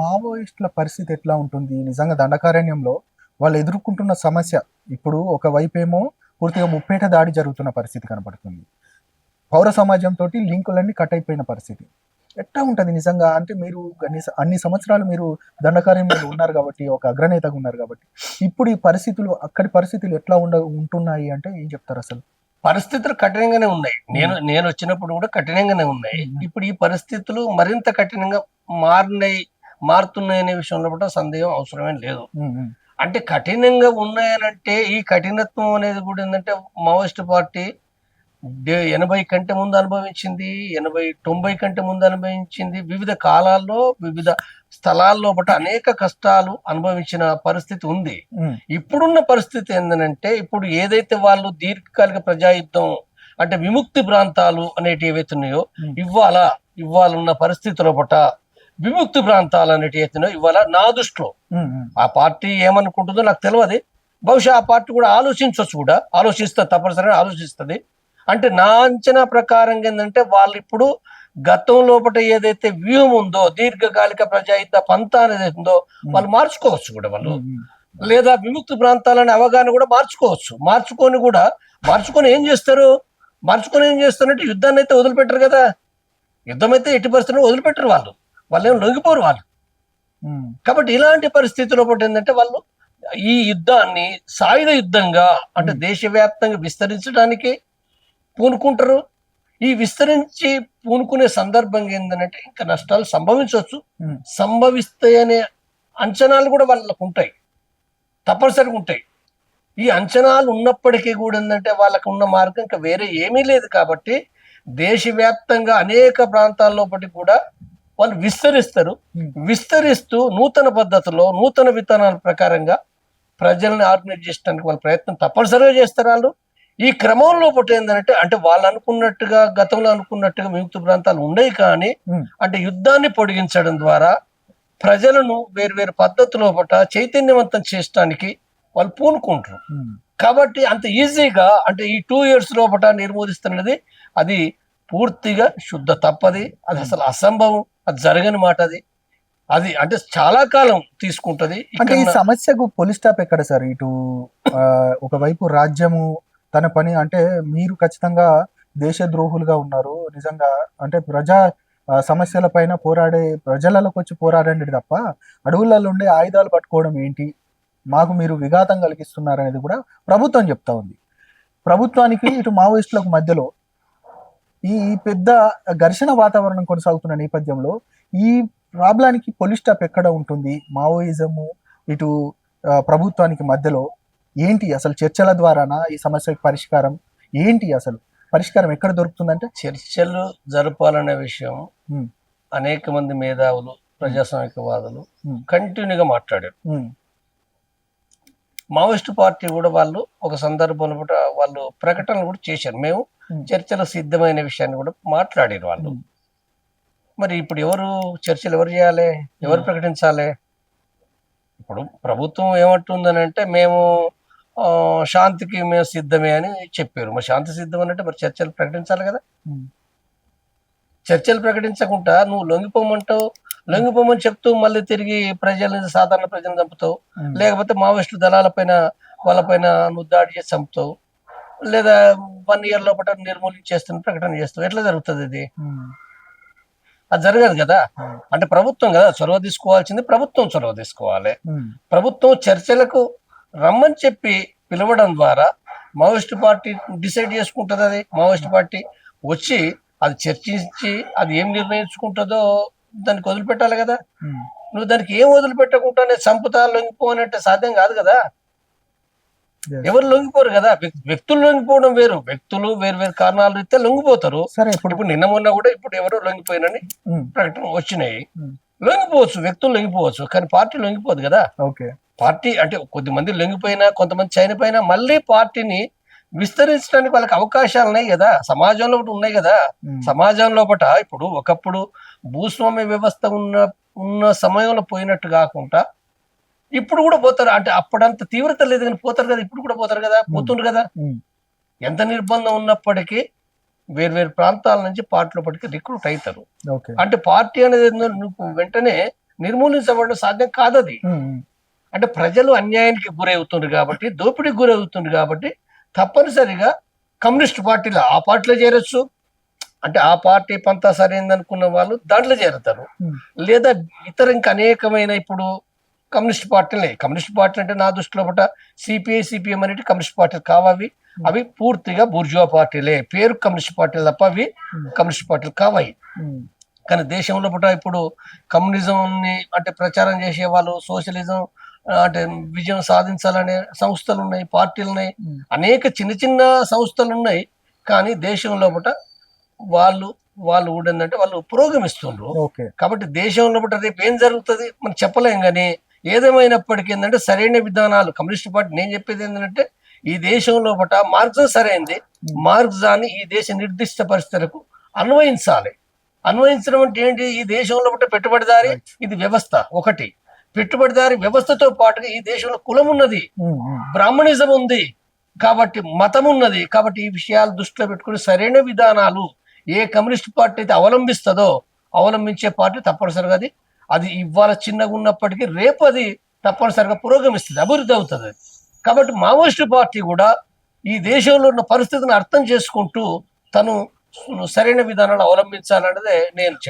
మావోయిస్టుల పరిస్థితి ఎట్లా ఉంటుంది? నిజంగా దండకారణ్యంలో వాళ్ళు ఎదుర్కొంటున్న సమస్య ఇప్పుడు ఒకవైపేమో పూర్తిగా ముప్పేట దాడి జరుగుతున్న పరిస్థితి కనపడుతుంది. పౌర సమాజంతో లింకులన్నీ కట్ అయిపోయిన పరిస్థితి. ఎట్లా ఉంటుంది నిజంగా? అంటే మీరు అన్ని సంవత్సరాలు మీరు దండకార్యంలో ఉన్నారు కాబట్టి, ఒక అగ్రనేతగా ఉన్నారు కాబట్టి, ఇప్పుడు ఈ పరిస్థితులు అక్కడి పరిస్థితులు ఎట్లా ఉంటున్నాయి అంటే ఏం చెప్తారు అసలు? పరిస్థితులు కఠినంగానే ఉన్నాయి. నేను వచ్చినప్పుడు కూడా కఠినంగానే ఉన్నాయి. ఇప్పుడు ఈ పరిస్థితులు మరింత కఠినంగా మారుతున్నాయి అనే విషయంలో కూడా సందేహం అవసరమే లేదు. అంటే కఠినంగా ఉన్నాయనంటే ఈ కఠినత్వం అనేది కూడా ఏంటంటే మావోయిస్ట్ పార్టీ 80 కంటే ముందు అనుభవించింది, 90 కంటే ముందు అనుభవించింది. వివిధ కాలాల్లో వివిధ స్థలాల్లో అనేక కష్టాలు అనుభవించిన పరిస్థితి ఉంది. ఇప్పుడున్న పరిస్థితి ఏంటంటే ఇప్పుడు ఏదైతే వాళ్ళు దీర్ఘకాలిక ప్రజాయుద్ధం అంటే విముక్తి ప్రాంతాలు అనేటివి ఏవైతే ఉన్నాయో ఇవాళ పరిస్థితుల విముక్తి ప్రాంతాలు అనేటివి అయితే ఇవాళ నా దృష్టిలో ఆ పార్టీ ఏమనుకుంటుందో నాకు తెలియదు. బహుశా ఆ పార్టీ కూడా ఆలోచించవచ్చు, కూడా ఆలోచిస్తుంది, తప్పనిసరిగా ఆలోచిస్తుంది. అంటే నా అంచనా ప్రకారంగా ఏంటంటే వాళ్ళు ఇప్పుడు గతం లోపల ఏదైతే వ్యూహం ఉందో దీర్ఘకాలిక ప్రజాయుద్ధ పంత అనేది ఉందో వాళ్ళు మార్చుకోవచ్చు కూడా వాళ్ళు, లేదా విముక్తి ప్రాంతాలనే అవగాహన కూడా మార్చుకొని ఏం చేస్తారంటే యుద్ధాన్ని అయితే వదిలిపెట్టరు కదా. యుద్ధం అయితే ఎట్టి పరిస్థితుల్లో వదిలిపెట్టరు వాళ్ళు ఏం లొంగిపోరు వాళ్ళు. కాబట్టి ఇలాంటి పరిస్థితుల్లో ఏంటంటే వాళ్ళు ఈ యుద్ధాన్ని సాయుధ యుద్ధంగా అంటే దేశవ్యాప్తంగా విస్తరించడానికి పూనుకుంటారు. ఈ విస్తరించి పూనుకునే సందర్భంగా ఏంటంటే ఇంకా నష్టాలు సంభవిస్తాయనే అంచనాలు కూడా వాళ్ళకు ఉంటాయి, తప్పనిసరిగా ఉంటాయి. ఈ అంచనాలు ఉన్నప్పటికీ కూడా ఏంటంటే వాళ్ళకు ఉన్న మార్గం ఇంకా వేరే ఏమీ లేదు. కాబట్టి దేశవ్యాప్తంగా అనేక ప్రాంతాల్లో కూడా వాళ్ళు విస్తరిస్తూ నూతన పద్ధతిలో నూతన విధానాల ప్రకారంగా ప్రజల్ని ఆర్గనైజ్ చేయడానికి వాళ్ళ ప్రయత్నం తప్పనిసరిగా చేస్తారు వాళ్ళు. ఈ క్రమంలో ఏంటంటే అంటే వాళ్ళు అనుకున్నట్టుగా గతంలో అనుకున్నట్టుగా విముక్తి ప్రాంతాలు ఉండేవి, కానీ అంటే యుద్ధాన్ని పొడిగించడం ద్వారా ప్రజలను వేరు పద్ధతిలో చైతన్యవంతం చేయడానికి వాళ్ళు పూనుకుంటారు. కాబట్టి అంత ఈజీగా అంటే ఈ 2 years లోపల నిర్మూలిస్తున్నది అది పూర్తిగా శుద్ధ తప్పది, అది అసలు అసంభవం, అది జరగని మాట. అది అంటే చాలా కాలం తీసుకుంటది. అంటే ఈ సమస్యకు పోలీస్ స్టాప్ ఎక్కడ సార్? ఇటు ఒకవైపు రాజ్యము తన పని అంటే మీరు ఖచ్చితంగా దేశద్రోహులుగా ఉన్నారు నిజంగా, అంటే ప్రజా సమస్యల పైన పోరాడే ప్రజలలోకి వచ్చి పోరాడండి తప్ప అడవులలో ఉండే ఆయుధాలు పట్టుకోవడం ఏంటి, మాకు మీరు విఘాతం కలిగిస్తున్నారు అనేది కూడా ప్రభుత్వం చెప్తా ఉంది. ప్రభుత్వానికి ఇటు మావోయిస్టులకు మధ్యలో ఈ పెద్ద ఘర్షణ వాతావరణం కొనసాగుతున్న నేపథ్యంలో ఈ ప్రాబ్లానికి పోలీస్ స్టాప్ ఎక్కడ ఉంటుంది? మావోయిజము ఇటు ప్రభుత్వానికి మధ్యలో ఏంటి అసలు? చర్చల ద్వారానా ఈ సమస్యకి పరిష్కారం ఏంటి? అసలు పరిష్కారం ఎక్కడ దొరుకుతుందంటే చర్చలు జరపాలనే విషయం అనేక మంది మేధావులు ప్రజాస్వామికవాదులు కంటిన్యూగా మాట్లాడారు. మావోయిస్టు పార్టీ కూడా వాళ్ళు ఒక సందర్భంలో కూడా వాళ్ళు ప్రకటనలు కూడా చేశారు, మేము చర్చలు సిద్ధమైన విషయాన్ని కూడా మాట్లాడారు వాళ్ళు. మరి ఇప్పుడు చర్చలు ఎవరు చేయాలి, ఎవరు ప్రకటించాలి? ఇప్పుడు ప్రభుత్వం ఏమంటుందని అంటే మేము శాంతికి మేము సిద్ధమే అని చెప్పారు. మరి శాంతి సిద్ధం అంటే మరి చర్చలు ప్రకటించాలి కదా. చర్చలు ప్రకటించకుండా నువ్వు లొంగిపోమని చెప్తూ మళ్ళీ తిరిగి సాధారణ ప్రజలను చంపుతావు, లేకపోతే మావోయిస్టు దళాలపైన వాళ్ళపైన నువ్వు దాడి చేసి చంపుతావు, లేదా 1 year లోపల నిర్మూలించేస్తున్న ప్రకటన చేస్తావు. ఎట్లా జరుగుతుంది ఇది? అది జరగదు కదా. అంటే ప్రభుత్వం కదా చొరవ తీసుకోవాల్సింది, ప్రభుత్వం చొరవ తీసుకోవాలి. ప్రభుత్వం చర్చలకు రమ్మని చెప్పి పిలవడం ద్వారా మావోయిస్టు పార్టీ డిసైడ్ చేసుకుంటుంది. అది మావోయిస్టు పార్టీ వచ్చి అది చర్చించి అది ఏం నిర్ణయించుకుంటుందో దానికి వదిలిపెట్టాలి కదా. నువ్వు దానికి ఏం వదిలిపెట్టకుండానే చంపుతా లొంగిపోనంటే సాధ్యం కాదు కదా. ఎవరు లొంగిపోరు కదా. వ్యక్తులు లొంగిపోవడం వేరు, వ్యక్తులు వేరు కారణాలు అయితే లొంగిపోతారు. సరే, ఇప్పుడు నిన్న మొన్న కూడా ఇప్పుడు ఎవరో లొంగిపోయినని ప్రకటన వచ్చినాయి. లొంగిపోవచ్చు, వ్యక్తులు లొంగిపోవచ్చు, కానీ పార్టీ లొంగిపోదు కదా. పార్టీ అంటే కొద్దిమంది లొంగిపోయినా కొంతమంది చనిపోయినా మళ్ళీ పార్టీని విస్తరించడానికి వాళ్ళకి అవకాశాలు ఉన్నాయి కదా, సమాజంలో ఉన్నాయి కదా. సమాజంలో ఇప్పుడు ఒకప్పుడు భూస్వామ్య వ్యవస్థ ఉన్న సమయంలో పోయినట్టు కాకుండా ఇప్పుడు కూడా పోతారు. అంటే అప్పుడంత తీవ్రత లేదు కానీ పోతారు కదా, ఇప్పుడు కూడా పోతారు కదా, పోతుండ్రు కదా. ఎంత నిర్బంధం ఉన్నప్పటికీ వేరు ప్రాంతాల నుంచి పార్టీలోపటికి రిక్రూట్ అవుతారు. అంటే పార్టీ అనేది నువ్వు వెంటనే నిర్మూలించబడడం సాధ్యం కాదు అది. అంటే ప్రజలు అన్యాయానికి గురవుతున్నారు కాబట్టి, దోపిడీకి గురవుతున్నారు కాబట్టి తప్పనిసరిగా కమ్యూనిస్ట్ పార్టీలో ఆ పార్టీలో చేరొచ్చు, అంటే ఆ పార్టీ పంతా సరైంది అనుకున్న వాళ్ళు దాంట్లో చేరుతారు, లేదా ఇతర ఇంకా అనేకమైన ఇప్పుడు కమ్యూనిస్ట్ పార్టీలు అంటే నా దృష్టిలో పట సిపిఐ సిపిఎం అనేది కమ్యూనిస్ట్ పార్టీలు కావవి. అవి పూర్తిగా బూర్జువా పార్టీలే, పేరు కమ్యూనిస్ట్ పార్టీలు తప్ప అవి కమ్యూనిస్ట్ పార్టీలు కావాయి. కానీ దేశంలో పట ఇప్పుడు కమ్యూనిజంని అంటే ప్రచారం చేసే వాళ్ళు, సోషలిజం అంటే విజయం సాధించాలనే సంస్థలు ఉన్నాయి, పార్టీలు ఉన్నాయి, అనేక చిన్న చిన్న సంస్థలు ఉన్నాయి. కానీ దేశంలో పట వాళ్ళు కూడా ఏంటంటే వాళ్ళు పురోగమిస్తుండ్రు. కాబట్టి దేశంలో పట రేపు ఏం జరుగుతుంది మనం చెప్పలేం. కానీ ఏదేమైనప్పటికీ ఏంటంటే సరైన విధానాలు కమ్యూనిస్ట్ పార్టీ నేను చెప్పేది ఏంటంటే ఈ దేశంలో పట మార్క్సిజం సరైనది, మార్క్సిజాన్ని ఈ దేశ నిర్దిష్ట పరిస్థితులకు అన్వయించాలి. అన్వయించడం అంటే ఏంటి? ఈ దేశంలో పట పెట్టుబడిదారి ఇది వ్యవస్థ ఒకటి, పెట్టుబడిదారి వ్యవస్థతో పాటుగా ఈ దేశంలో కులం ఉన్నది, బ్రాహ్మణిజం ఉంది, కాబట్టి మతం ఉన్నది. కాబట్టి ఈ విషయాలు దృష్టిలో పెట్టుకుని సరైన విధానాలు ఏ కమ్యూనిస్ట్ పార్టీ అయితే అవలంబించే పార్టీ తప్పనిసరిగా అది ఇవాళ చిన్నగా ఉన్నప్పటికీ రేపు అది తప్పనిసరిగా పురోగమిస్తుంది, అభివృద్ధి అవుతుంది. కాబట్టి మావోయిస్టు పార్టీ కూడా ఈ దేశంలో ఉన్న పరిస్థితిని అర్థం చేసుకుంటూ తను సరైన విధానాలు అవలంబించాలన్నదే నేను చెప్పాను.